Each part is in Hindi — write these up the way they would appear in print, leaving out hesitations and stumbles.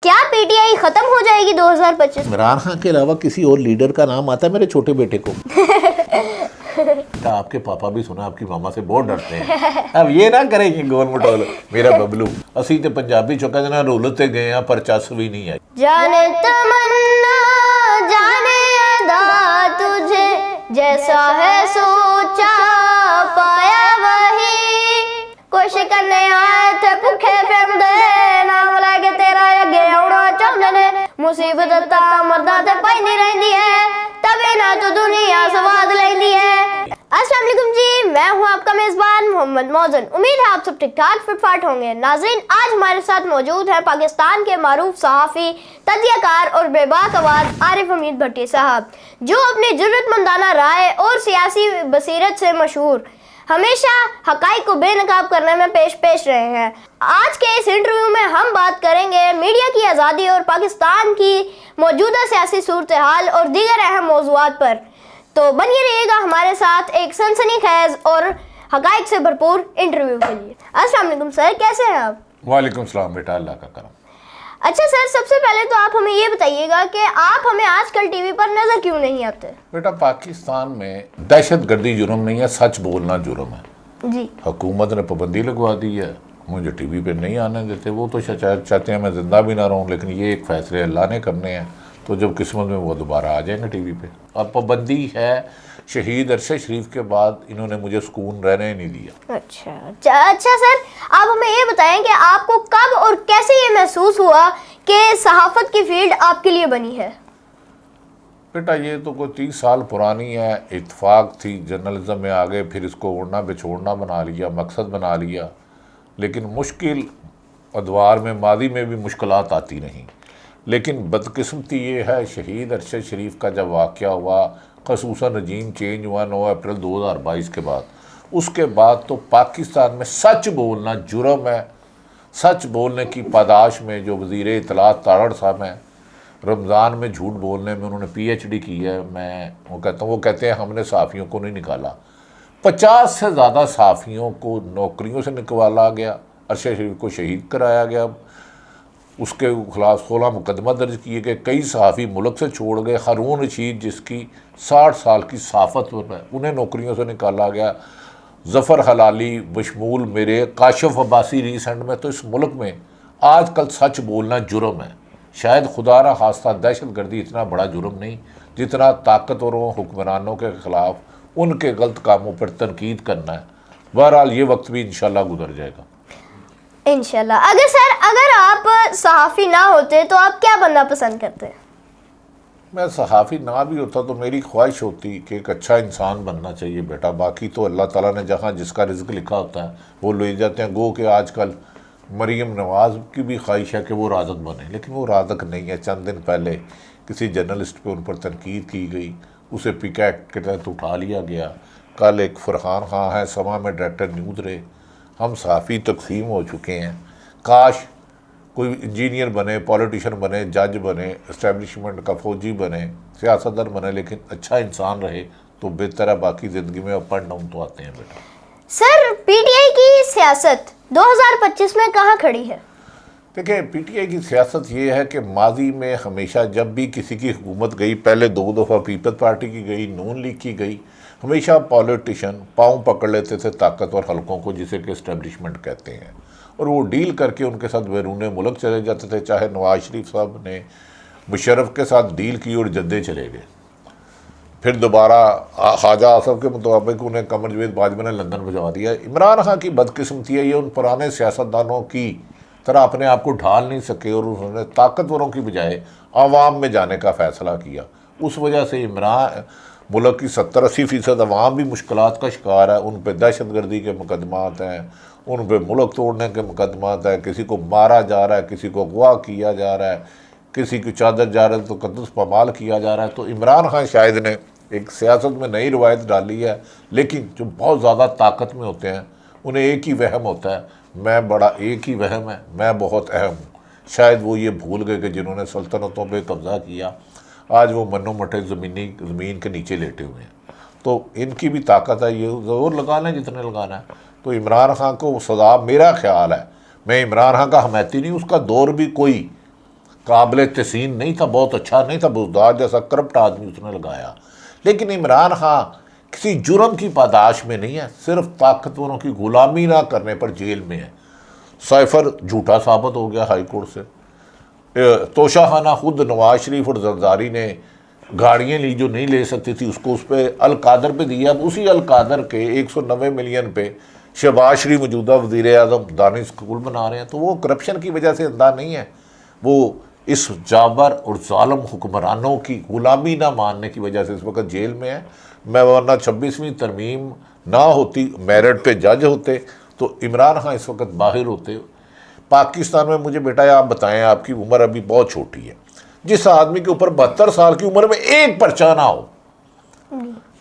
क्या पीटीआई खत्म हो जाएगी 2025? इमरान खान के अलावा किसी और लीडर का नाम आता है मेरे छोटे बेटे को? आपके पापा भी सुना, आपकी मामा से बहुत डरते हैं। अब ये ना करेंगे गवर्नमेंट वाले, मेरा बबलू असी तो पंजाबी चौका जना रोलते गए हैं पर चस भी नहीं आई। जाने तमन्ना जाने अदा तुझे जैसा है सोचा पाया वही, कोशिश करने आए थे भूखे फिरदे नाम लेके तेरा अगे आउणा चाहते ने, मुसीबत ता मरदा ते पैंदी रहंदी है तभी ना तो दुनिया स्वाद लेंदी है। अस्सलाम वालेकुम जी, मैं हूं आपका मेजबान मोहम्मद मौजन। उम्मीद है आप सब ठीक ठाक फिटफाट होंगे। नाज़रीन, आज हमारे साथ मौजूद है पाकिस्तान के मारूफ सहाफ़ी, तजज़ियाकार और बेबाक आवाज़ आरिफ हमीद भट्टी साहब, जो अपनी जुर्रतमंदाना राय और सियासी बसीरत से मशहूर, हमेशा हक़ाइक़ को बेनकाब करने में पेश रहे हैं। आज के इस इंटरव्यू में हम बात करेंगे मीडिया की आज़ादी और पाकिस्तान की मौजूदा सियासी सूरत हाल और दीगर अहम मौज़ूआत पर। तो बनिए रहिएगा हमारे साथ एक सनसनीखेज और हक़ाइक़ से भरपूर इंटरव्यू के लिए। अस्सलाम वालेकुम सर, कैसे हैं आप? वालेकुम सलाम बेटा, अल्लाह का करम। अच्छा सर, सबसे पहले तो आप हमें ये बताइएगा कि आप हमें आजकल टीवी पर नजर क्यों नहीं आते? बेटा, पाकिस्तान में दहशतगर्दी जुर्म नहीं है, सच बोलना जुर्म है जी। हुकूमत ने पाबंदी लगवा दी है, मुझे टीवी पे नहीं आने देते। वो तो शायद चाहते हैं मैं जिंदा भी ना रहूं, लेकिन ये एक फैसले अल्लाह ने करने हैं, तो जब किस्मत में वो दोबारा आ जाएंगे टीवी पे। और पाबंदी है, शहीद अरशद शरीफ के बाद इन्होंने मुझे सुकून रहने नहीं दिया। अच्छा सर, आप हमें ये बताएं कि आपको कब और कैसे ये महसूस हुआ कि सहाफत की फील्ड आपके लिए बनी है? बेटा, ये तो कोई 30 साल पुरानी है, इत्तेफाक थी, जर्नलिज्म में आ गए, फिर इसको उड़ना बिछोड़ना बना लिया, मकसद बना लिया। लेकिन मुश्किल अदवार में मादी में भी मुश्किलात आती नहीं। लेकिन बदकिस्मती ये है, शहीद अरशद शरीफ का जब वाक़या हुआ, ख़ुसूसन रजीम चेंज हुआ 9 अप्रैल 2022 के बाद, उसके बाद तो पाकिस्तान में सच बोलना जुर्म है। सच बोलने की पादाश में जो वज़ीर इत्तलात तारड़ साहब हैं, रमज़ान में झूठ बोलने में उन्होंने PhD की है। मैं वो कहते हैं हमने सहाफ़ियों को नहीं निकाला। 50 से ज़्यादा सहाफ़ियों को नौकरियों से निकाला गया, अरशद शरीफ को शहीद कराया गया, उसके खिलाफ 16 मुकदमा दर्ज किए गए, कई सहाफ़ी मुल्क से छोड़ गए। हारून रशीद जिसकी 60 साल की सहाफ़त है, उन्हें नौकरियों से निकाला गया। ज़फ़र हलाली बशमूल मेरे, काशिफ अब्बासी रिसेंट में। तो इस मुल्क में आजकल सच बोलना जुर्म है। शायद खुदा न खास्ता दहशतगर्दी इतना बड़ा जुर्म नहीं जितना ताकतवरों हुक्मरानों के ख़िलाफ़ उनके गलत कामों पर तनकीद करना है। बहरहाल ये वक्त भी इंशाल्लाह गुजर जाएगा इंशाल्लाह। अगर आप सहाफ़ी ना होते तो आप क्या बनना पसंद करते? मैं सहाफ़ी ना भी होता तो मेरी ख्वाहिश होती कि एक अच्छा इंसान बनना चाहिए बेटा। बाकी तो अल्लाह ताला ने जहाँ जिसका रिज़्क़ लिखा होता है वो ले जाते हैं। गो कि आजकल मरीम नवाज़ की भी ख्वाहिश है कि वो राज़क बने, लेकिन वो राज़क नहीं है। चंद दिन पहले किसी जर्नलिस्ट पे उन पर तनकीद की गई, उसे पिका एक्ट के तहत उठा लिया गया। कल एक फरहान खां है, समा में डायरेक्टर न्यूज़ रहे। हम सहाफ़ी तकसीम हो चुके हैं। काश कोई इंजीनियर बने, पॉलिटिशियन बने, जज बने, इस्टेब्लिशमेंट का फ़ौजी बने, सियासतदान बने, लेकिन अच्छा इंसान रहे तो बेहतर है। बाकी ज़िंदगी में अप एंड डाउन तो आते हैं बेटा। सर, पीटीआई की सियासत 2025 में कहाँ खड़ी है? देखिए, पीटीआई की सियासत ये है कि माजी में हमेशा जब भी किसी की हुकूमत गई, पहले 2 दफ़ा पीपल्स पार्टी की गई, नून लीग की गई, हमेशा पॉलिटिशियन पाँव पकड़ लेते थे ताकतवर हलकों को, जिसे कि इस्टेब्लिशमेंट कहते हैं, और वो डील करके उनके साथ बैरून मुल्क चले जाते थे। चाहे नवाज शरीफ साहब ने मुशर्रफ के साथ डील की और जद्दे चले गए, फिर दोबारा ख्वाजा आसफ के मुताबिक उन्हें कमर जवेद बाजवा ने लंदन भिजवा दिया। इमरान खान की बदकिस्मती है, ये उन पुराने सियासतदानों की तरह अपने आप को ढाल नहीं सके और उन्होंने ताकतवरों की बजाय आवाम में जाने का फ़ैसला किया। उस वजह से इमरान मुल्क की 70-80% अवाम भी मुश्किलात का शिकार है। उन पर दहशतगर्दी के मुकदमात हैं, उन पर मुल्क तोड़ने के मुकदमात हैं, किसी को मारा जा रहा है, किसी को अगवा किया जा रहा है, किसी की चादर जा रहा है तो कद्दूस पमाल किया जा रहा है। तो इमरान खान शायद ने एक सियासत में नई रवायत डाली है, लेकिन जो बहुत ज़्यादा ताकत में होते हैं उन्हें एक ही वहम होता है, मैं बड़ा, एक ही वहम है, मैं बहुत अहम हूँ। शायद वो ये भूल गए कि जिन्होंने सल्तनतों पे कब्ज़ा किया आज वो मन्नो मटे ज़मीन के नीचे लेटे हुए हैं। तो इनकी भी ताकत है, ये ज़रूर लगा लें जितने लगाना है। तो इमरान खान को सज़ा, मेरा ख्याल है, मैं इमरान खान का हमायती नहीं, उसका दौर भी कोई काबिल तहसीन नहीं था, बहुत अच्छा नहीं था, बुजदार जैसा करप्ट आदमी उसने लगाया। लेकिन इमरान खां किसी जुर्म की पादाश में नहीं है, सिर्फ ताकतवरों की गुलामी ना करने पर जेल में है। साइफर झूठा साबित हो गया हाई कोर्ट से। तोशाखाना खुद नवाज शरीफ और जरदारी ने गाड़ियाँ ली जो नहीं ले सकती थी, उसको उस पर अलकादर पे दिया। अब उसी अलकादर के 190 मिलियन पे शहबाज शरीफ मौजूदा वज़ीर आज़म दानिश स्कूल बना रहे हैं। तो वो करप्शन की वजह से अंधा नहीं है, वो इस जाबर और जालिम हुक्मरानों की गुलामी ना मानने की वजह से इस वक्त जेल में है। मैं वरना 26वीं तरमीम ना होती, मेरिट पे जज होते तो इमरान खां इस वक्त बाहर होते। पाकिस्तान में मुझे बेटा आप बताएं, आपकी उम्र अभी बहुत छोटी है, जिस आदमी के ऊपर 72 साल की उम्र में एक पर्चा ना हो,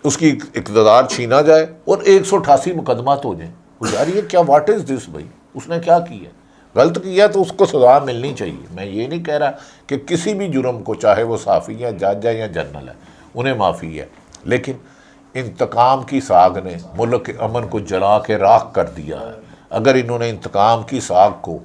उसकी इक़्तिदार छीना जाए और 188 मुकदमात हो जाए, यार ये क्या, व्हाट इज़ दिस भाई? उसने क्या किया? गलत किया तो उसको सज़ा मिलनी चाहिए। मैं ये नहीं कह रहा कि किसी भी जुर्म को, चाहे वो साफ़ी है, जज है या जनरल है, उन्हें माफ़ी है, लेकिन इंतकाम की साग ने मुल्क के अमन को जला के राख कर दिया है। अगर इन्होंने इंतकाम की साग को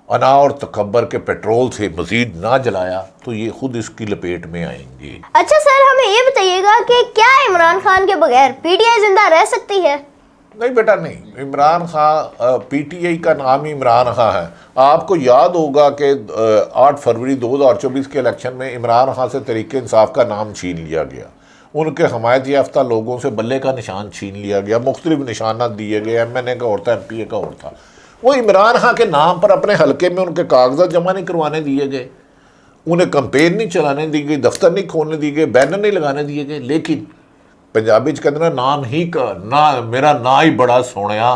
अना और तकब्बर के पेट्रोल से मज़ीद ना जलाया तो ये खुद इसकी लपेट में आएंगे। अच्छा सर, हमें ये बताइएगा कि क्या इमरान खान के बगैर पीटीआई जिंदा रह सकती है? नहीं बेटा नहीं, इमरान खां, पीटीआई का नाम ही इमरान खां है। आपको याद होगा कि 8 फरवरी 2024 के इलेक्शन में इमरान खां से तहरीक इंसाफ का नाम छीन लिया गया, उनके हमायत याफ्ता लोगों से बल्ले का निशान छीन लिया गया, मुख्तलिफ निशानात दिए गए, MNA का और था, MPA का और था। वो इमरान खां के नाम पर अपने हलके में उनके कागजात जमा नहीं करवाने दिए गए, उन्हें कंपेन नहीं चलाने दी गई, दफ्तर नहीं खोलने दिए गए, बैनर नहीं लगाने दिए गए। लेकिन पंजाबी च कहते नाम ही का ना, मेरा ना ही बड़ा सोनिया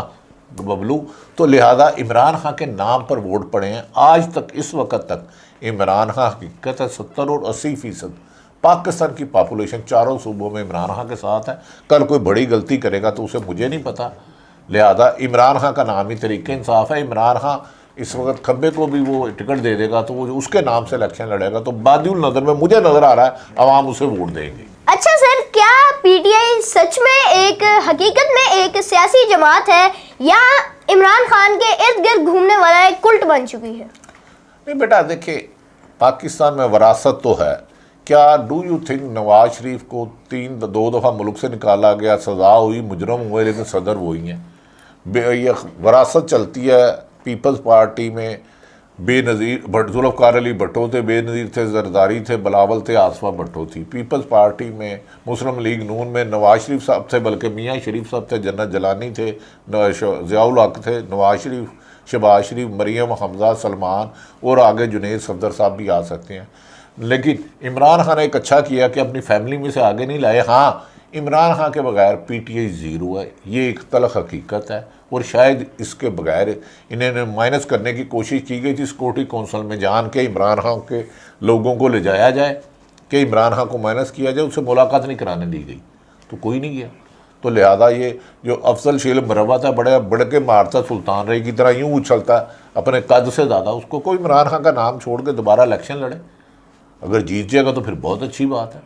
बबलू, तो लिहाजा इमरान खां के नाम पर वोट पड़े हैं। आज तक, इस वक्त तक इमरान खां हकीकत है 70 और 80% पाकिस्तान की पॉपुलेशन चारों सूबों में इमरान खां के साथ है। कल कोई बड़ी गलती करेगा तो उसे मुझे नहीं पता, लिहाजा इमरान खां का नाम ही तरीके इंसाफ है। इमरान खां इस वक्त खब्बे को भी वो टिकट दे देगा तो वो उसके नाम से इलेक्शन लड़ेगा, तो बादिउल नज़र में मुझे नज़र आ रहा है अवाम उसे वोट देंगे। अच्छा सर, क्या पीटीआई सच में एक हकीकत में एक सियासी जमात है या इमरान खान के इर्द गिर्द घूमने वाला एक कुल्ट बन चुकी है? नहीं बेटा देखिए, पाकिस्तान में वरासत तो है। क्या do you think Nawaz Sharif को 2 दफ़ा मुल्क से निकाला गया, सज़ा हुई, मुजरम हुए, लेकिन सदर वही हैं? ये वरासत चलती है। पीपल्स पार्टी में बेनज़ीर जुल्फ़िकार अली भट्टो थे, बेनज़ीर थे, जरदारी थे, बिलावल थे, आसफा भट्टो थी। पीपल्स पार्टी में मुस्लिम लीग नून में नवाज शरीफ साहब थे, बल्कि मियाँ शरीफ साहब थे, जन्नत जलानी थे, ज़ियाउल हक थे, नवाज शरीफ, शहबाज शरीफ, मरियम, हमजा, सलमान और आगे जुनेद सफदर साहब भी आ सकते हैं। लेकिन इमरान खान ने एक अच्छा किया कि अपनी फैमिली में से आगे नहीं लाए। हाँ, इमरान खान के बगैर पीटीआई ज़ीरो है, ये एक तलख हकीकत है, और शायद इसके बगैर इन्हें माइनस करने की कोशिश की गई थी सिक्योरिटी कौंसिल में, जान के इमरान खान के लोगों को ले जाया जाए कि इमरान खान को माइनस किया जाए, उससे मुलाकात नहीं कराने दी गई, तो कोई नहीं गया। तो लिहाजा ये जो अफजल शेल मरवा था, बड़े बड़े के मारता सुल्तान रही की तरह यूँ उछलता अपने कद से ज़्यादा, उसको कोई इमरान खान का नाम छोड़ के दोबारा इलेक्शन लड़े, अगर जीत जाएगा तो फिर बहुत अच्छी बात है।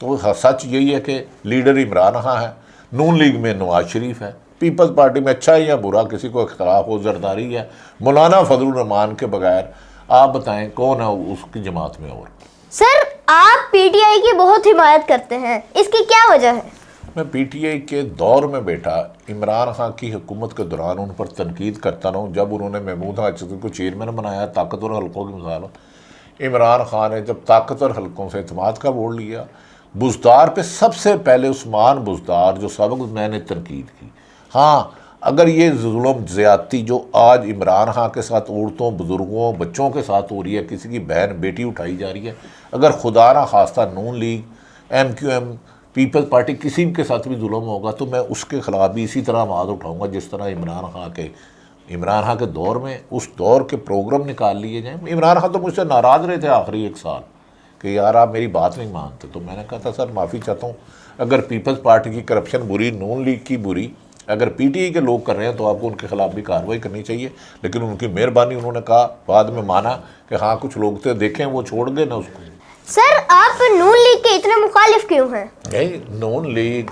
तो सच यही है कि लीडर इमरान खान है, नून लीग में नवाज शरीफ है, पीपल्स पार्टी में अच्छा या बुरा किसी को इख्तलाफ हो जरदारी है, मौलाना फजलुर रहमान के बगैर आप बताएं कौन है उसकी जमात में? और सर, आप पीटीआई की बहुत हिमायत करते हैं, इसकी क्या वजह है? मैं पीटीआई के दौर में बेटा इमरान खान की हुकूमत के दौरान उन पर तनकीद करता रहा हूँ। जब उन्होंने महमूद हाजी को चेयरमैन बनाया, ताकतवर हल्कों की मिसाल, इमरान खान ने जब ताकतवर हल्कों से इत्तेमाद का वोट लिया, बुज़दार पे सबसे पहले उस्मान बुज़दार जो सबक मैंने तनकीद की। हाँ, अगर ये जुल्म ज़्यादती जो आज इमरान खान के साथ औरतों, बुज़ुर्गों, बच्चों के साथ हो रही है, किसी की बहन बेटी उठाई जा रही है, अगर खुदा ना खास्ता नून लीग, MQM, पीपल्स पार्टी किसी के साथ भी जुल्म होगा तो मैं उसके ख़िलाफ़ भी इसी तरह आवाज़ उठाऊँगा जिस तरह इमरान खान के दौर में उस दौर के प्रोग्राम निकाल लिए जाएँ। इमरान खान तो मुझसे नाराज़ रहे थे आखिरी 1 साल कि यार आप मेरी बात नहीं मानते, तो मैंने कहा था सर माफ़ी चाहता हूँ, अगर पीपल्स पार्टी की करप्शन बुरी, नून लीग की बुरी, अगर पीटीआई के लोग कर रहे हैं तो आपको उनके खिलाफ भी कार्रवाई करनी चाहिए। लेकिन उनकी मेहरबानी, उन्होंने कहा, बाद में माना कि हाँ कुछ लोग थे, देखें वो छोड़ गए ना उसको। सर, आप नून लीग के इतने मुखालिफ क्यों हैं? नहीं, नून लीग,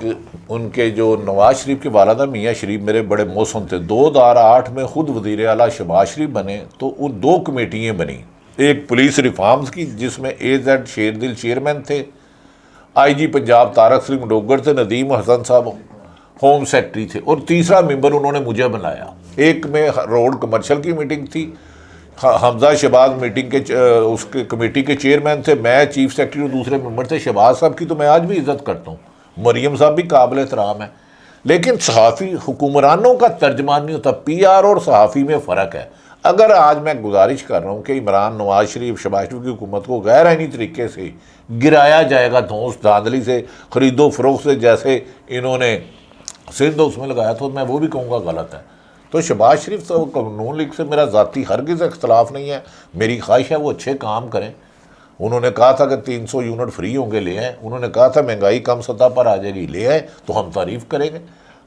उनके जो नवाज शरीफ के वालिदा मियाँ शरीफ मेरे बड़े मौसम थे, 2008 में ख़ुद वज़ीर आला शहबाज शरीफ बने तो उन 2 कमेटियाँ बनी, एक पुलिस रिफॉर्म्स की जिसमें AZ शेरदिल चेयरमैन थे, IG पंजाब तारक सिंह मडोगर थे, नदीम हसन साहब होम सेक्रेटरी थे, और तीसरा मेंबर उन्होंने मुझे बनाया। एक में रोड कमर्शियल की मीटिंग थी, हमजा शहबाज मीटिंग के उसके कमेटी के चेयरमैन थे, मैं चीफ सेक्रेटरी और दूसरे मेंबर थे। शहबाज साहब की तो मैं आज भी इज्जत करता हूँ, मरियम साहब भी काबिल एहतराम है, लेकिन सहाफ़ी हुक्मरानों का तर्जमान नहीं होता। PR और सहाफ़ी में फ़र्क है। अगर आज मैं गुजारिश कर रहा हूँ कि इमरान, नवाज शरीफ, शहबाज शरीफ की हुकूमत को गैर आईनी तरीके से गिराया जाएगा, धौंस धांधली से, ख़रीदो फरोख्त से, जैसे इन्होंने सिंध उसमें लगाया, तो मैं वो भी कहूँगा गलत है। तो शहबाज शरीफ तो नून लीग से मेरा ज़ाती हरगिज़ इख्तलाफ नहीं है, मेरी ख्वाहिश है वो अच्छे काम करें। उन्होंने कहा था कि 300 यूनिट फ्री होंगे, ले आए। उन्होंने कहा था महंगाई कम सतह पर आ जाएगी, ले आए, तो हम तारीफ़ करेंगे।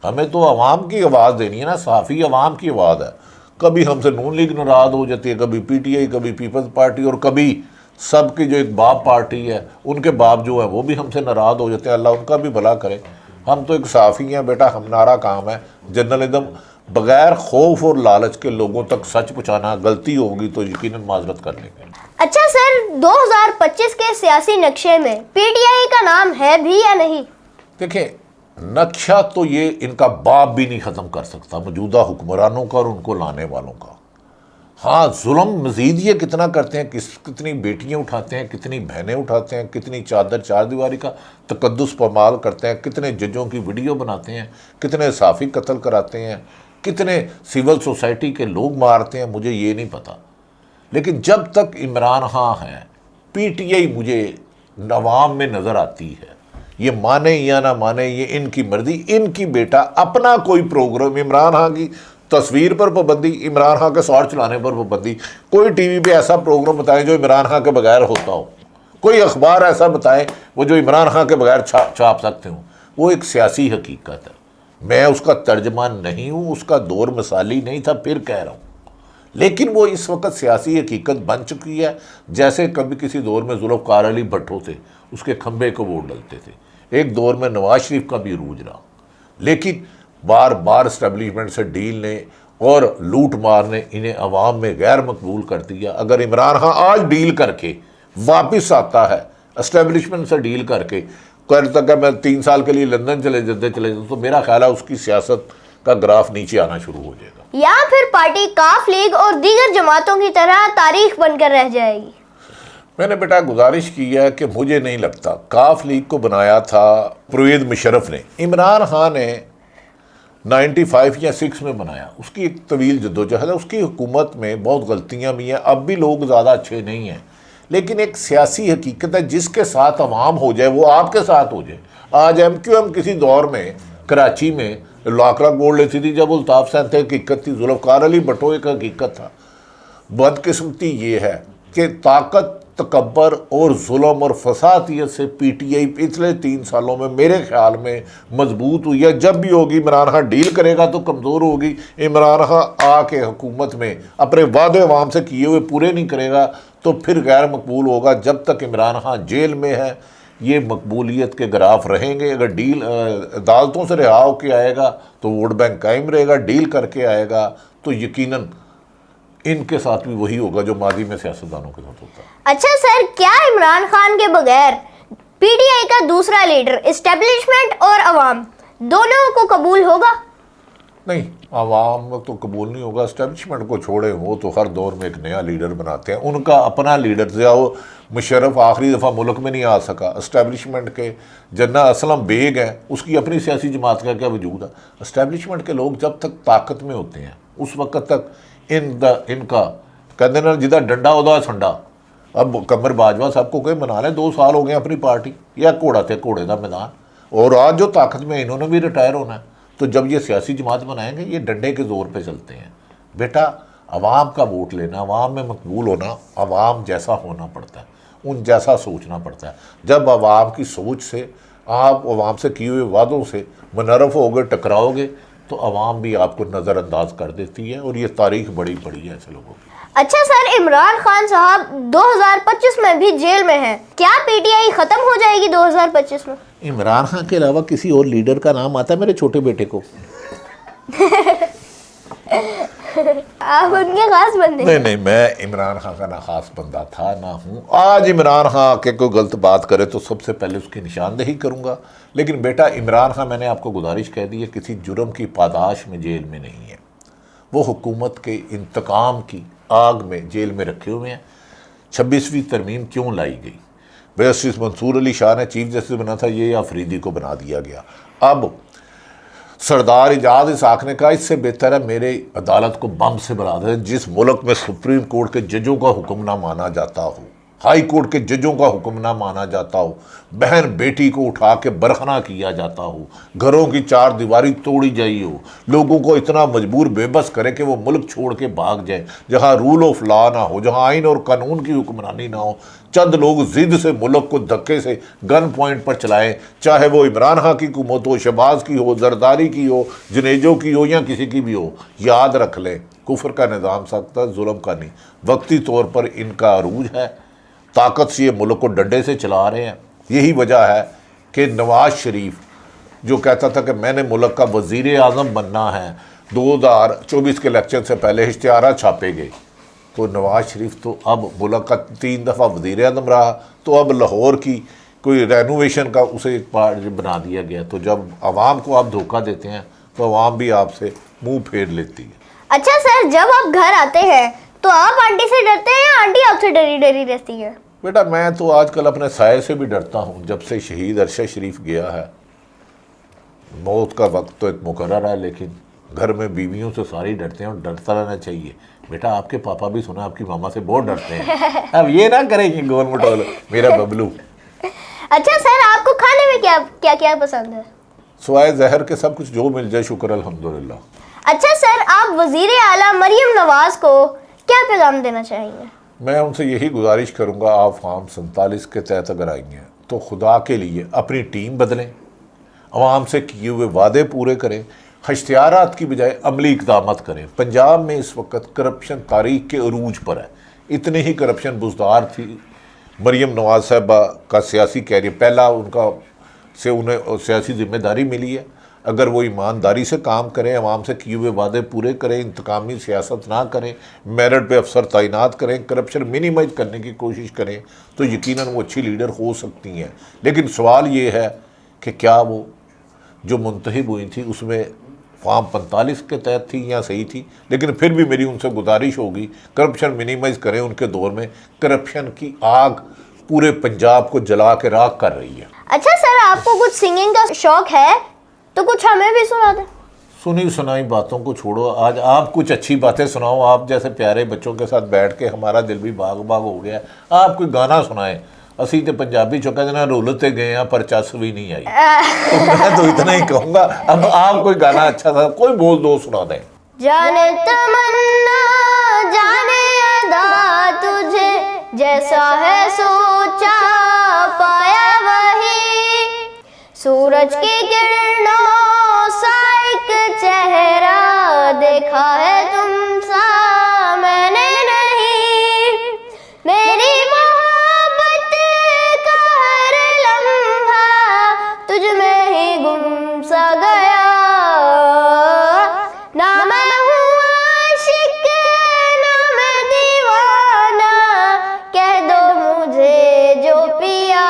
हमें तो आवाम की आवाज़ देनी है ना, सहाफ़ी आवाम की आवाज़ है। कभी हमसे नून लीग नाराज़ हो जाती है, कभी PTI, कभी पीपल्स पार्टी, और कभी सबकी जो एक बाप पार्टी है उनके बाप जो है वो भी हमसे नाराज़ हो जाते हैं। अल्लाह उनका भी भला करे। हम तो एक सहाफ़ी हैं बेटा, हमारा काम है जर्नलिज्म, बगैर खौफ और लालच के लोगों तक सच पहुँचाना। गलती होगी तो यकीनन माजरत कर लेंगे। अच्छा सर, 2025 के सियासी नक्शे में PTI का नाम है भी या नहीं? देखिए, नक्शा तो ये इनका बाप भी नहीं ख़त्म कर सकता, मौजूदा हुक्मरानों का और उनको लाने वालों का। हाँ, जुल्म मज़ीद ये कितना करते हैं, कितनी बेटियां उठाते हैं, कितनी बहनें उठाते हैं, कितनी चादर चार दीवारी का तकद्दुस पामाल करते हैं, कितने जजों की वीडियो बनाते हैं, कितने साफ़ी कत्ल कराते हैं, कितने सिविल सोसाइटी के लोग मारते हैं, मुझे ये नहीं पता। लेकिन जब तक इमरान खान है, PTI मुझे नवाम में नज़र आती है। ये माने या ना माने, ये इनकी मर्जी। इनकी बेटा अपना कोई प्रोग्राम, इमरान खान की तस्वीर पर पाबंदी, इमरान खान के शॉर्ट चलाने पर पाबंदी, कोई TV पे ऐसा प्रोग्राम बताएं जो इमरान खान के बगैर होता हो, कोई अखबार ऐसा बताएं वो जो इमरान खान के बगैर छाप सकते हो। वो एक सियासी हकीकत है, मैं उसका तर्जमान नहीं हूँ, उसका दौर मिसाली नहीं था, फिर कह रहा हूँ। लेकिन वो इस वक्त सियासी हकीकत बन चुकी है। जैसे कभी किसी दौर में जुल्फ़कार अली भट्टो थे, उसके खंबे को वोट डलते थे। एक दौर में नवाज शरीफ का भी रूज रहा, लेकिन बार बार इस्टेब्लिशमेंट से डील ने और लूट मार ने इन्हें अवाम में गैर मकबूल कर दिया। अगर इमरान खान आज डील करके वापस आता है, इस्टेब्लिशमेंट से डील करके कहता है मैं 3 साल के लिए लंदन चले जाते, तो मेरा ख्याल है उसकी सियासत का ग्राफ नीचे आना शुरू हो जाएगा, या फिर पार्टी काफ लीग और दीगर जमातों की तरह तारीख बनकर रह जाएगी। मैंने बेटा गुजारिश की है कि मुझे नहीं लगता, काफ लीग को बनाया था परवेज़ मुशर्रफ ने, इमरान खान ने 95 या 6 में बनाया। उसकी एक तवील जद्दोजहद है, उसकी हुकूमत में बहुत गलतियां भी हैं, अब भी लोग ज़्यादा अच्छे नहीं हैं, लेकिन एक सियासी हकीकत है, जिसके साथ अवाम हो जाए वो आपके साथ हो जाए। आज MQM किसी दौर में कराची में लाख वोट लेती थी, जब अल्ताफ सहन थे हकीकत थी, जुल्फ़कार अली भट्टो एक हकीकत था। बदकिस्मती ये है कि ताकत, तकब्बर और जुल्म और फसादियत से PTI पिछले 3 सालों में मेरे ख्याल में मजबूत हुई है। जब भी होगी इमरान खान डील करेगा तो कमज़ोर होगी। इमरान खान आके हुकूमत में अपने वादे अवाम से किए हुए पूरे नहीं करेगा तो फिर गैर मकबूल होगा। जब तक इमरान खान जेल में है ये मकबूलियत के ग्राफ रहेंगे। अगर डील अदालतों से रिहा होकर आएगा तो वोट बैंक कायम रहेगा, डील करके आएगा तो यकीनन इनके साथ भी वही होगा जो माजी में सियासतदानों के साथ होता है। अच्छा सर, क्या इमरान खान के बगैर PTI का दूसरा लीडर इस्टेब्लिशमेंट और अवाम दोनों को कबूल होगा? नहीं, आवाम तो कबूल नहीं होगा। इस्टेब्लिशमेंट को छोड़े, वो तो हर दौर में एक नया लीडर बनाते हैं, उनका अपना लीडर था। वो मुशर्रफ आखिरी दफ़ा मुल्क में नहीं आ सका। इस्टेब्लिशमेंट के जन्ना असलम बेग है, उसकी अपनी सियासी जमात का क्या वजूद है। इस्टेब्लिशमेंट के लोग जब तक ताकत में होते हैं उस वक्त तक इनका कहते ना जिदा डंडा उदा संडा। अब कमर बाजवा सबको कोई मना लें, 2 साल हो गए अपनी पार्टी, या घोड़ा थे घोड़े का मैदान, और आज जो ताकत में इन्होंने भी रिटायर होना है। तो जब ये सियासी जमात बनाएंगे ये डंडे के ज़ोर पे चलते हैं। बेटा, अवाम का वोट लेना, अवाम में मकबूल होना, अवाम जैसा होना पड़ता है, उन जैसा सोचना पड़ता है। जब अवाम की सोच से, आप अवाम से किए हुए वादों से मुनरफ होगे, टकराओगे, तो अवाम भी आपको नज़रअंदाज कर देती है, और ये तारीख बड़ी पड़ी है ऐसे लोगों की। अच्छा सर, इमरान खान साहब 2025 में भी जेल में हैं, क्या PTI खत्म हो जाएगी 2025 में? इमरान खान के अलावा किसी और लीडर का नाम आता है मेरे छोटे बेटे को? आप उनके खास बंदे। नहीं नहीं, मैं इमरान खान का ना खास बंदा था ना हूँ। आज इमरान खान आके कोई गलत बात करे तो सबसे पहले उसकी निशानदेही करूँगा। लेकिन बेटा इमरान खान, मैंने आपको गुजारिश कह दी है, किसी जुर्म की पादाश में जेल में नहीं है। वो हुकूमत के इंतकाम की आग में जेल में रखे हुए हैं। 26वीं तरमीम क्यों लाई गई? जस्टिस मंसूर अली शाह ने चीफ जस्टिस बना था, ये अफरीदी को बना दिया गया। अब सरदार इजाज इसाक ने कहा इससे बेहतर है मेरे अदालत को बम से बना दें। जिस मुल्क में सुप्रीम कोर्ट के जजों का हुक्म ना माना जाता हो, हाई कोर्ट के जजों का हुक्म ना माना जाता हो, बहन बेटी को उठा के बरखना किया जाता हो, घरों की चार दीवारी तोड़ी जाई हो, लोगों को इतना मजबूर बेबस करे कि वो मुल्क छोड़ के भाग जाए, जहाँ रूल ऑफ लॉ ना हो, जहाँ आइन और कानून की हुक्मरानी ना हो, चंद लोग जिद से मुल्क को धक्के से गन पॉइंट पर चलाएं, चाहे वो इमरान खान की हुकूमत हो, शहबाज की हो, जरदारी की हो, जुनेजो की हो या किसी की भी हो। याद रख लें, कुफर का निज़ाम सख्त है, जुल्म का नहीं। वक्ती तौर पर इनका अरूज है, ताकत से ये मुल्क को डंडे से चला रहे हैं। यही वजह है कि नवाज शरीफ जो कहता था कि मैंने मुल्क का वज़ीर आज़म बनना है, 2024 के इलेक्शन से पहले इश्तिहार छापे गए, तो नवाज शरीफ तो अब मुल्क का 3 दफ़ा वज़ीर आज़म रहा, तो अब लाहौर की कोई रेनोवेशन का उसे एक पार्ट बना दिया गया। तो जब आवाम को आप धोखा देते हैं तो आवाम भी आपसे मुंह फेर लेती है। अच्छा सर, जब आप घर आते हैं तो आप आंटी से डरते हैं या आंटी आपसे डरी डरी रहती है? बेटा मैं तो आजकल अपने साये से भी डरता हूँ। जब से शहीद अरशद शरीफ गया है, मौत का वक्त तो एक मुकर्रर है, लेकिन घर में बीवियों से सारी डरते हैं और डरता रहना चाहिए। बेटा आपके पापा भी सुना आपकी मामा से बहुत डरते हैं। अब ये ना करेंगे गोल मटोल मेरा बबलू। अच्छा सर, आपको खाने में क्या क्या क्या पसंद है? सवाए जहर के सब कुछ जो मिल जाए, शुक्र अल्हम्दुलिल्लाह। अच्छा सर, आप वजीर आला मरियम नवाज को क्या पैगाम देना चाहेंगे? मैं उनसे यही गुजारिश करूंगा, आप फार्म 47 के तहत अगर आई हैं तो खुदा के लिए अपनी टीम बदलें, अवाम से किए हुए वादे पूरे करें, इश्तिहारात की बजाय अमली इक़दाम करें। पंजाब में इस वक्त करप्शन तारीख के अरूज पर है। इतनी ही करप्शन बुजदार थी मरियम नवाज साहबा का सियासी कैरियर, पहला उनका से उन्हें सियासी जिम्मेदारी मिली है। अगर वो ईमानदारी से काम करें, अवाम से किए हुए वादे पूरे करें, इंतकामी सियासत ना करें, मेरिट पे अफसर तैनात करें, करप्शन मिनिमाइज करने की कोशिश करें, तो यकीनन वो अच्छी लीडर हो सकती हैं। लेकिन सवाल ये है कि क्या वो जो मुंतखब हुई थी उसमें फार्म 45 के तहत थी या सही थी? लेकिन फिर भी मेरी उनसे गुजारिश होगी, करप्शन मिनिमाइज करें। उनके दौर में करप्शन की आग पूरे पंजाब को जला के राख कर रही है। अच्छा सर, आपको कुछ सिंगिंग का शौक है तो कुछ हमें भी सुना दें। सुनी सुनाई बातों को छोड़ो, आज आप कुछ अच्छी बातें सुनाओ। आप जैसे प्यारे बच्चों के साथ बैठ के हमारा दिल भी बाग बाग हो गया। आप कोई गाना सुनाएं। असी तो पंजाबी चौका जना रोलते गए हैं पर चस भी नहीं आई। तो मैं तो इतना ही कहूँगा, अब आप कोई गाना अच्छा सा कोई बोल दो सुना दें। जाने तमन्ना जाने अदा तुझे, जैसा है सोचा पाया वही, सूरज की किरणों सा एक चेहरा देखा है तुमसा मैंने नहीं, मेरी मोहब्बत का हर लम्हा तुझ में ही गुम सा गया, ना मैं हूँ आशिक ना मैं दीवाना, कह दो मुझे जो पिया,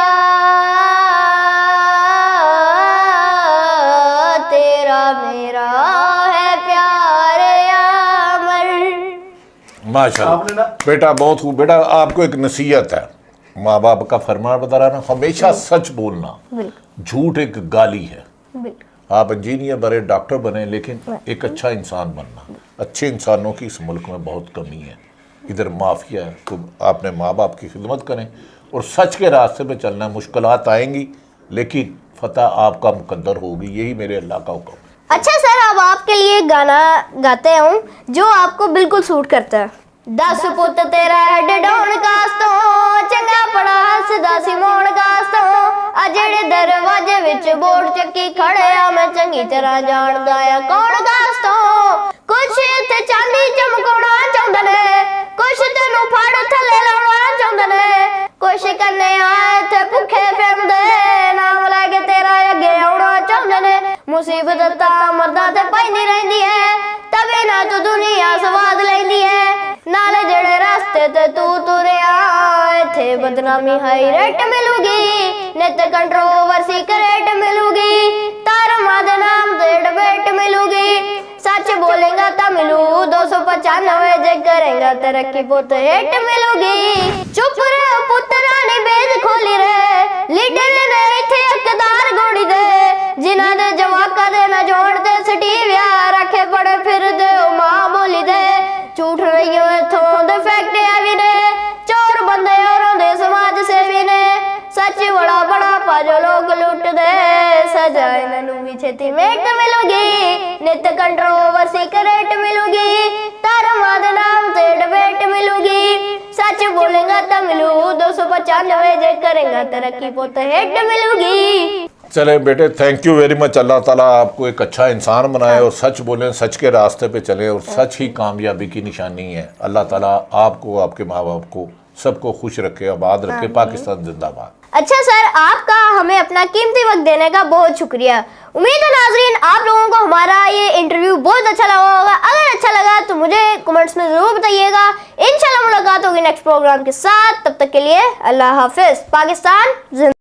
मेरा है प्यार अमर। माशाल्लाह बेटा, बहुत खूब। बेटा आपको एक नसीहत है, माँ बाप का फरमान बता रहा ना, हमेशा सच बोलना, झूठ एक गाली है। आप इंजीनियर बने, डॉक्टर बने, लेकिन एक अच्छा इंसान बनना। अच्छे इंसानों की इस मुल्क में बहुत कमी है। इधर माफिया है, तो आपने माँ बाप की खिदमत करें और सच के रास्ते पे चलना। मुश्किलात आएंगी लेकिन फतह आपका मुकद्दर होगी, यही मेरे अल्लाह का हुक्म। अच्छा सर, अब आपके लिए गाना गाते हूँ जो आपको बिल्कुल सूट करता है। 10 पुत तेरा हेड डाउन कास्तो, चंगा पड़ा हसदा सी मोड़ कास्तो, आ जेड़े दरवाजे विच बोर्ड चक्की खड़े आ मैं चंगी तरह जानदा आ कौन कास्तो। कुछ इत्थे चांदी चमकाउणा चाहुंदे ने, कुछ तैनूं फड़ थल्ले लाउणा चाहुंदे ने, कुछ कन्ने आ इत्थे भुखे फिरदे, नाम लैके तेरा अगे आउणा चाहुंदे ने। मुसीबत ता मरदा ते पैंदी रहिंदी है, तवे बिना तो दुनिया स्वाद लैंदी है नाले जेड़े रास्ते ते तू तुरिया इथे बदनामी हाई रेट मिलूगी नित कंट्रोवर्सी करेट मिलूगी तार माद नाम ते डिबेट मिलूगी सच बोलेगा तो मिलू 295 जे करेगा तरक्की पुत हेट मिलूगी चुप रहे पुत्रा नी बेज खोली रे लीडर ने इथे अकदार गोड़ी दे जिन्हां दे जवाका दे ना जोड़ते सटीविया रखे पड़े फिर दे मां बोली दे झूठ रही हो इथों दे फैक्ट है भी ने चोर बंदे औरों दे समाज सेवी ने सच बड़ा बड़ा पाजो लोग लुट दे सजा इन्हू भी छेती मेट मिलूगी नित कंट्रोवर्सी करेट मिलूगी तारा माद नाम ते डिबेट मिलूगी सच बोलेगा तो मिलू 295 जे करेगा तरक्की पुत हेट मिलूगी। चले बेटे, थैंक यू वेरी मच। अल्लाह ताला आपको एक अच्छा इंसान बनाए और सच बोलें, सच के रास्ते पे चलें और सच ही कामयाबी की निशानी है। अल्लाह ताला आपको, आपके माँ बाप को, सबको खुश रखे, आबाद रखे। पाकिस्तान जिंदाबाद। अच्छा सर, आपका हमें अपना कीमती वक्त देने का बहुत शुक्रिया। उम्मीद है नाजरीन आप लोगों को हमारा ये इंटरव्यू बहुत अच्छा लगा होगा। अगर अच्छा लगा तो मुझे कमेंट्स में जरूर बताइएगा। इंशाल्लाह मुलाकात होगी नेक्स्ट प्रोग्राम के साथ। तब तक के लिए अल्लाह हाफिज। पाकिस्तान जिंदाबाद।